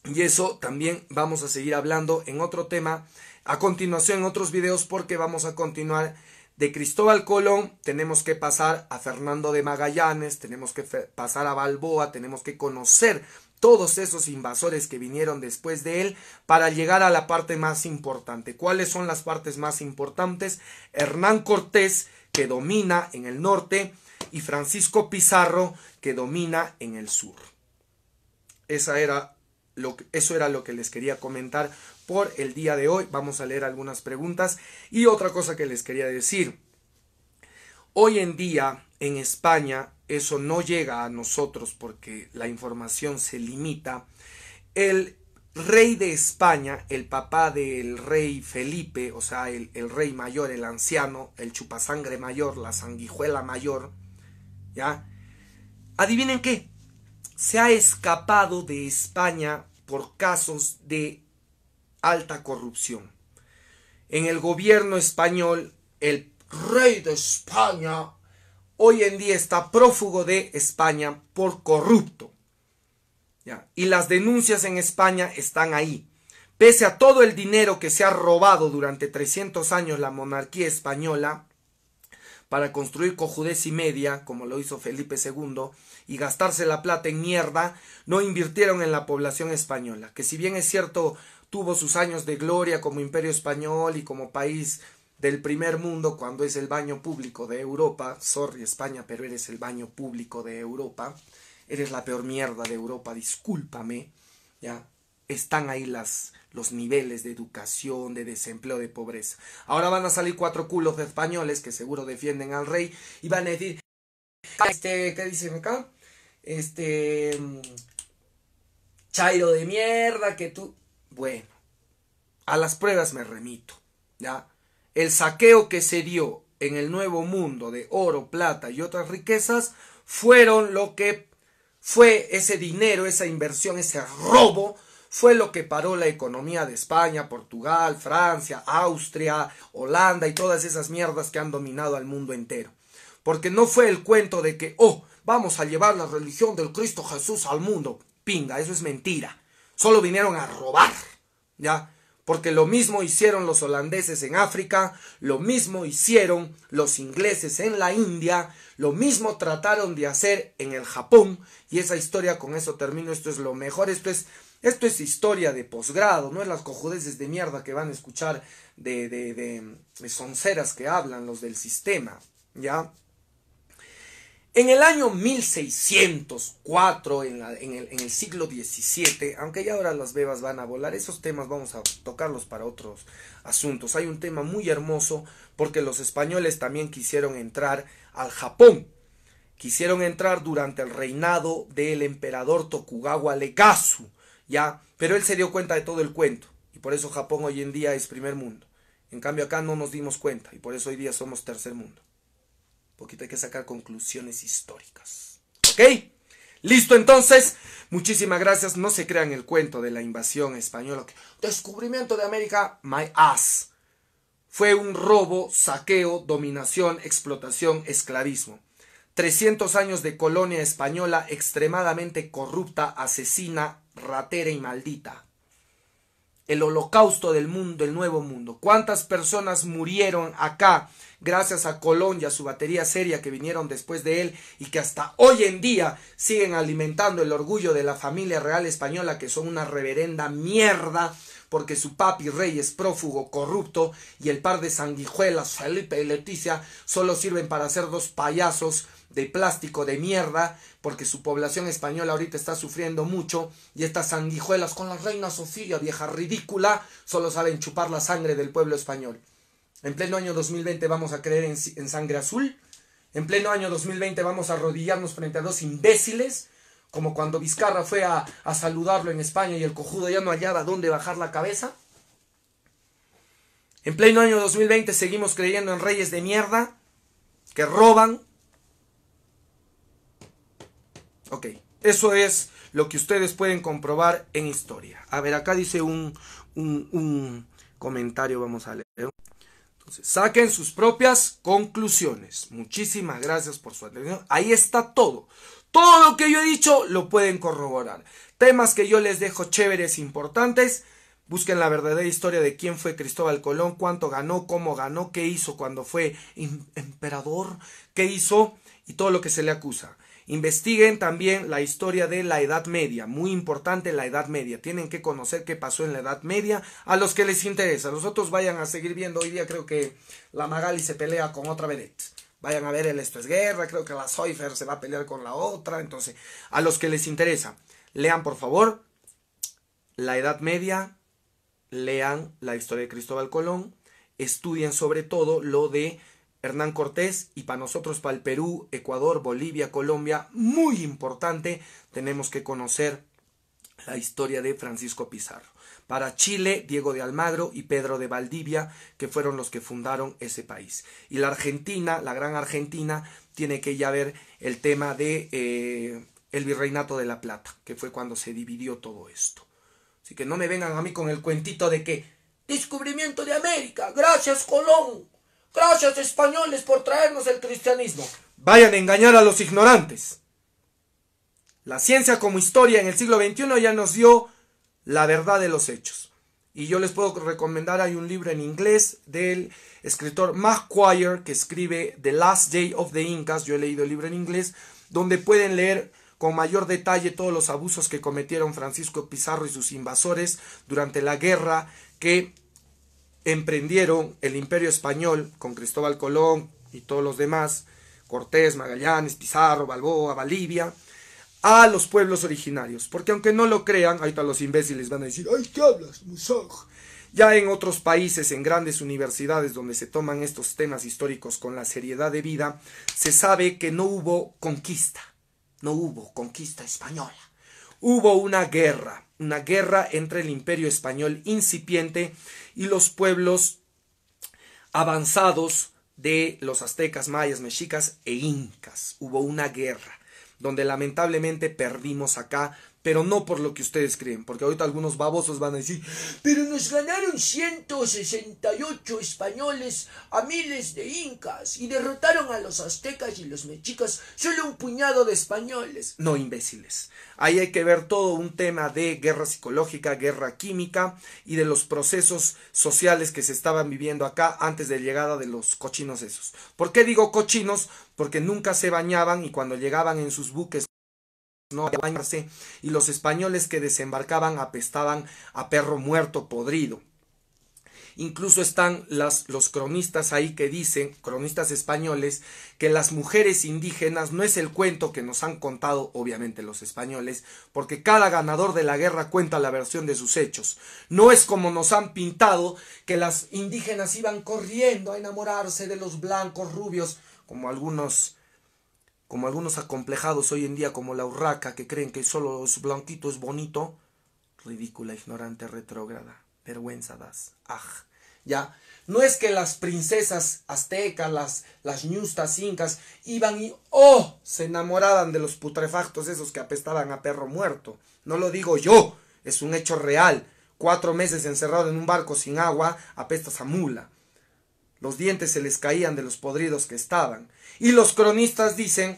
Y eso también vamos a seguir hablando en otro tema a continuación en otros videos, porque vamos a continuar de Cristóbal Colón. Tenemos que pasar a Fernando de Magallanes, tenemos que pasar a Balboa, tenemos que conocer todos esos invasores que vinieron después de él para llegar a la parte más importante. ¿Cuáles son las partes más importantes? Hernán Cortés, que domina en el norte, y Francisco Pizarro, que domina en el sur. Eso era lo que les quería comentar por el día de hoy. Vamos a leer algunas preguntas. Y otra cosa que les quería decir. Hoy en día en España eso no llega a nosotros porque la información se limita. El rey de España, el papá del rey Felipe, o sea, el rey mayor, el anciano, el chupasangre mayor, la sanguijuela mayor, ¿ya? ¿Adivinen qué? Se ha escapado de España por casos de alta corrupción. En el gobierno español, el rey de España hoy en día está prófugo de España por corrupto. ¿Ya? Y las denuncias en España están ahí. Pese a todo el dinero que se ha robado durante 300 años la monarquía española para construir cojudez y media, como lo hizo Felipe II, y gastarse la plata en mierda, no invirtieron en la población española, que si bien es cierto tuvo sus años de gloria como imperio español y como país del primer mundo, cuando es el baño público de Europa. Sorry España, pero eres el baño público de Europa, eres la peor mierda de Europa, discúlpame, ya. Están ahí los niveles de educación, de desempleo, de pobreza. Ahora van a salir 4 culos de españoles que seguro defienden al rey y van a decir, ¿qué dicen acá? Chairo de mierda, que tú... Bueno, a las pruebas me remito, ¿ya? El saqueo que se dio en el Nuevo Mundo de oro, plata y otras riquezas fueron lo que fue ese dinero, esa inversión, ese robo, fue lo que paró la economía de España, Portugal, Francia, Austria, Holanda y todas esas mierdas que han dominado al mundo entero. Porque no fue el cuento de que, vamos a llevar la religión del Cristo Jesús al mundo. Pinga, eso es mentira. Solo vinieron a robar, ¿ya? Porque lo mismo hicieron los holandeses en África, lo mismo hicieron los ingleses en la India, lo mismo trataron de hacer en el Japón, y esa historia, con eso termino, esto es lo mejor, esto es historia de posgrado, no es las cojudeces de mierda que van a escuchar de sonceras que hablan los del sistema, ¿ya? En el año 1604, en el siglo XVII, aunque ya ahora las bebas van a volar, esos temas vamos a tocarlos para otros asuntos. Hay un tema muy hermoso porque los españoles también quisieron entrar al Japón. Quisieron entrar durante el reinado del emperador Tokugawa Ieyasu, ¿ya? Pero él se dio cuenta de todo el cuento y por eso Japón hoy en día es primer mundo. En cambio acá no nos dimos cuenta y por eso hoy día somos tercer mundo. Poquito hay que sacar conclusiones históricas. ¿Ok? Listo, entonces. Muchísimas gracias. No se crean el cuento de la invasión española. Descubrimiento de América. My ass. fue un robo, saqueo, dominación, explotación, esclavismo. 300 años de colonia española extremadamente corrupta, asesina, ratera y maldita. El holocausto del mundo, el nuevo mundo. ¿Cuántas personas murieron acá gracias a Colón y a su batería seria que vinieron después de él y que hasta hoy en día siguen alimentando el orgullo de la familia real española, que son una reverenda mierda, porque su papi rey es prófugo, corrupto, y el par de sanguijuelas, Felipe y Leticia, solo sirven para hacer dos payasos de plástico de mierda, porque su población española ahorita está sufriendo mucho, y estas sanguijuelas con la reina Sofía, vieja ridícula, solo saben chupar la sangre del pueblo español. En pleno año 2020 vamos a creer en sangre azul. En pleno año 2020 vamos a arrodillarnos frente a dos imbéciles, como cuando Vizcarra fue a saludarlo en España y el cojudo ya no hallaba dónde bajar la cabeza. En pleno año 2020 seguimos creyendo en reyes de mierda que roban. Ok, eso es lo que ustedes pueden comprobar en historia. A ver, acá dice un comentario, vamos a leer. Entonces, saquen sus propias conclusiones. Muchísimas gracias por su atención. Ahí está todo. Todo lo que yo he dicho lo pueden corroborar. Temas que yo les dejo chéveres, importantes. Busquen la verdadera historia de quién fue Cristóbal Colón, cuánto ganó, cómo ganó, qué hizo cuando fue emperador, qué hizo y todo lo que se le acusa. Investiguen también la historia de la Edad Media, muy importante la Edad Media. Tienen que conocer qué pasó en la Edad Media a los que les interesa. Los otros vayan a seguir viendo. Hoy día creo que la Magali se pelea con otra vedette. Vayan a ver el Esto es Guerra, creo que la Soifer se va a pelear con la otra. Entonces, a los que les interesa, lean por favor la Edad Media, lean la historia de Cristóbal Colón, estudien sobre todo lo de Hernán Cortés, y para nosotros, para el Perú, Ecuador, Bolivia, Colombia, muy importante, tenemos que conocer la historia de Francisco Pizarro. Para Chile, Diego de Almagro y Pedro de Valdivia, que fueron los que fundaron ese país. Y la Argentina, la gran Argentina, tiene que ya ver el tema de el Virreinato de la Plata, que fue cuando se dividió todo esto. Así que no me vengan a mí con el cuentito de que descubrimiento de América, gracias Colón, gracias españoles por traernos el cristianismo. Vayan a engañar a los ignorantes. La ciencia como historia en el siglo XXI ya nos dio la verdad de los hechos. Y yo les puedo recomendar, hay un libro en inglés del escritor Maguire que escribe The Last Day of the Incas. Yo he leído el libro en inglés, donde pueden leer con mayor detalle todos los abusos que cometieron Francisco Pizarro y sus invasores durante la guerra que emprendieron el Imperio Español con Cristóbal Colón y todos los demás, Cortés, Magallanes, Pizarro, Balboa, Valdivia, a los pueblos originarios. Porque aunque no lo crean, ahorita los imbéciles van a decir, ¡ay, qué hablas, Musog! Ya en otros países, en grandes universidades donde se toman estos temas históricos con la seriedad debida, se sabe que no hubo conquista española. Hubo una guerra entre el Imperio Español incipiente y los pueblos avanzados de los aztecas, mayas, mexicas e incas. Hubo una guerra donde lamentablemente perdimos acá, pero no por lo que ustedes creen, porque ahorita algunos babosos van a decir, pero nos ganaron 168 españoles a miles de incas y derrotaron a los aztecas y los mexicas solo un puñado de españoles. No, imbéciles. Ahí hay que ver todo un tema de guerra psicológica, guerra química y de los procesos sociales que se estaban viviendo acá antes de la llegada de los cochinos esos. ¿Por qué digo cochinos? Porque nunca se bañaban y cuando llegaban en sus buques no a bañarse, y los españoles que desembarcaban apestaban a perro muerto podrido. Incluso están los cronistas ahí que dicen, cronistas españoles, que las mujeres indígenas no es el cuento que nos han contado obviamente los españoles, porque cada ganador de la guerra cuenta la versión de sus hechos. No es como nos han pintado, que las indígenas iban corriendo a enamorarse de los blancos rubios, como algunos acomplejados hoy en día, como la urraca, que creen que solo es blanquito es bonito. Ridícula, ignorante, retrógrada. Vergüenza das. Ya. No es que las princesas aztecas, las ñustas incas, iban y se enamoraban de los putrefactos esos que apestaban a perro muerto. No lo digo yo, es un hecho real. 4 meses encerrado en un barco sin agua, apestas a mula. Los dientes se les caían de los podridos que estaban. Y los cronistas dicen,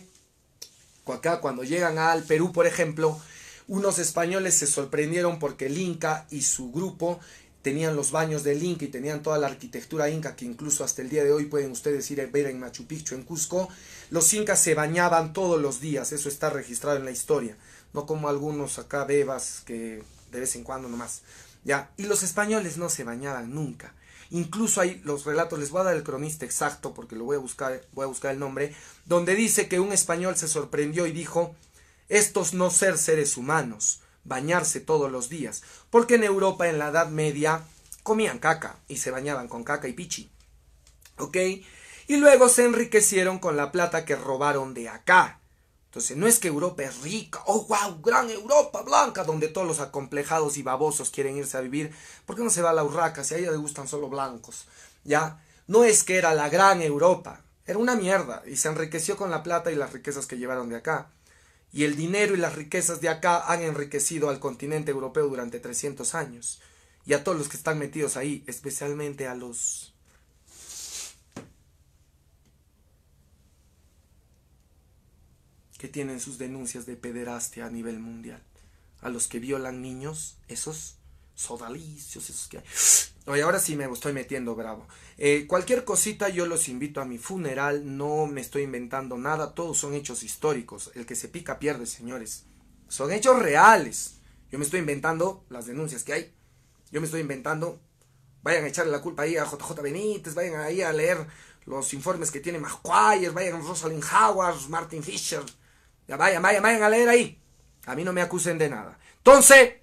acá cuando llegan al Perú, por ejemplo, unos españoles se sorprendieron porque el Inca y su grupo tenían los baños del Inca y tenían toda la arquitectura inca que incluso hasta el día de hoy pueden ustedes ir a ver en Machu Picchu, en Cusco. Los incas se bañaban todos los días, eso está registrado en la historia, no como algunos acá bebas que de vez en cuando nomás. ¿Ya? Y los españoles no se bañaban nunca. Incluso hay los relatos, les voy a dar el cronista exacto porque lo voy a buscar el nombre, donde dice que un español se sorprendió y dijo, estos no ser seres humanos, bañarse todos los días, porque en Europa en la Edad Media comían caca y se bañaban con caca y pichi, ¿ok? Y luego se enriquecieron con la plata que robaron de acá. Entonces no es que Europa es rica, oh wow, gran Europa blanca, donde todos los acomplejados y babosos quieren irse a vivir, ¿por qué no se va a la Urraca si a ella le gustan solo blancos? ¿Ya? No es que era la gran Europa, era una mierda y se enriqueció con la plata y las riquezas que llevaron de acá. Y el dinero y las riquezas de acá han enriquecido al continente europeo durante 300 años. Y a todos los que están metidos ahí, especialmente a los que tienen sus denuncias de pederastia a nivel mundial. A los que violan niños, esos sodalicios, esos que hay. Oye, ahora sí me estoy metiendo bravo. Cualquier cosita yo los invito a mi funeral, no me estoy inventando nada, todos son hechos históricos. El que se pica pierde, señores. Son hechos reales. Yo me estoy inventando las denuncias que hay. Yo me estoy inventando. Vayan a echarle la culpa ahí a JJ Benítez, vayan ahí a leer los informes que tiene Maguire, vayan a Rosalind Howard, Martin Fisher. Ya vayan a leer ahí. A mí no me acusen de nada. Entonces,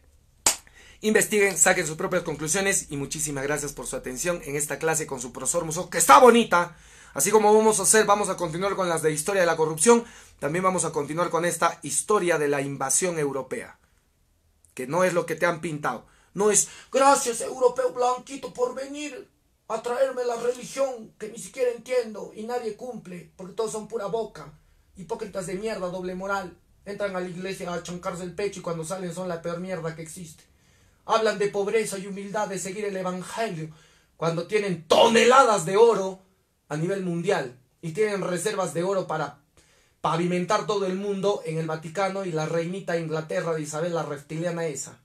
investiguen, saquen sus propias conclusiones y muchísimas gracias por su atención en esta clase con su profesor Musso, que está bonita. Así como vamos a continuar con las de historia de la corrupción, también vamos a continuar con esta historia de la invasión europea, que no es lo que te han pintado. No es, gracias europeo blanquito por venir a traerme la religión que ni siquiera entiendo y nadie cumple, porque todos son pura boca. Hipócritas de mierda, doble moral. Entran a la iglesia a chancarse el pecho y cuando salen son la peor mierda que existe. Hablan de pobreza y humildad, de seguir el evangelio, cuando tienen toneladas de oro a nivel mundial y tienen reservas de oro para pavimentar todo el mundo en el Vaticano y la reinita de Inglaterra de Isabel la reptiliana esa.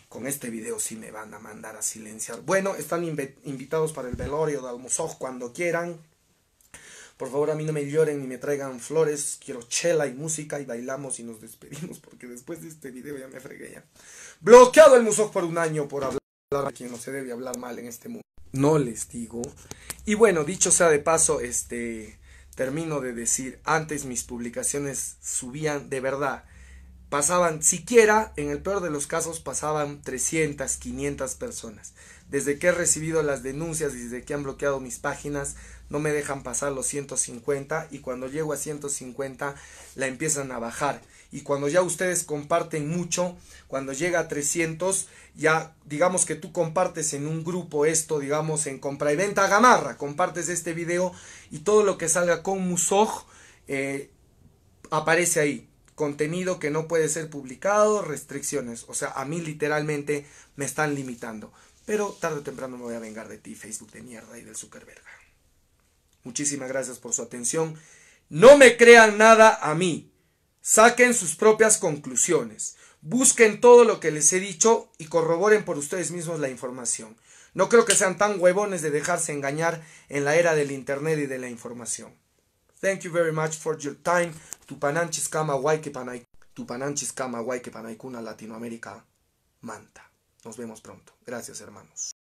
Con este video sí me van a mandar a silenciar. Bueno, están invitados para el velorio de Almuzoj cuando quieran. Por favor, a mí no me lloren ni me traigan flores. Quiero chela y música y bailamos y nos despedimos porque después de este video ya me fregué ya. Bloqueado el Musso por un año por hablar a quien no se debe hablar mal en este mundo. No les digo. Y bueno, dicho sea de paso, termino de decir, antes mis publicaciones subían de verdad. Pasaban, siquiera, en el peor de los casos, pasaban 300, 500 personas. Desde que he recibido las denuncias, desde que han bloqueado mis páginas, no me dejan pasar los 150 y cuando llego a 150 la empiezan a bajar. Y cuando ya ustedes comparten mucho, cuando llega a 300, ya digamos que tú compartes en un grupo esto, digamos en compra y venta Gamarra, compartes este video y todo lo que salga con Musso aparece ahí. Contenido que no puede ser publicado, restricciones. O sea, a mí literalmente me están limitando. Pero tarde o temprano me voy a vengar de ti, Facebook de mierda y del Zuckerberg. Muchísimas gracias por su atención. No me crean nada a mí. Saquen sus propias conclusiones. Busquen todo lo que les he dicho y corroboren por ustedes mismos la información. No creo que sean tan huevones de dejarse engañar en la era del internet y de la información. Thank you very much for your time. Tupananchis kama guay que panaikuna Latinoamérica manta. Nos vemos pronto. Gracias, hermanos.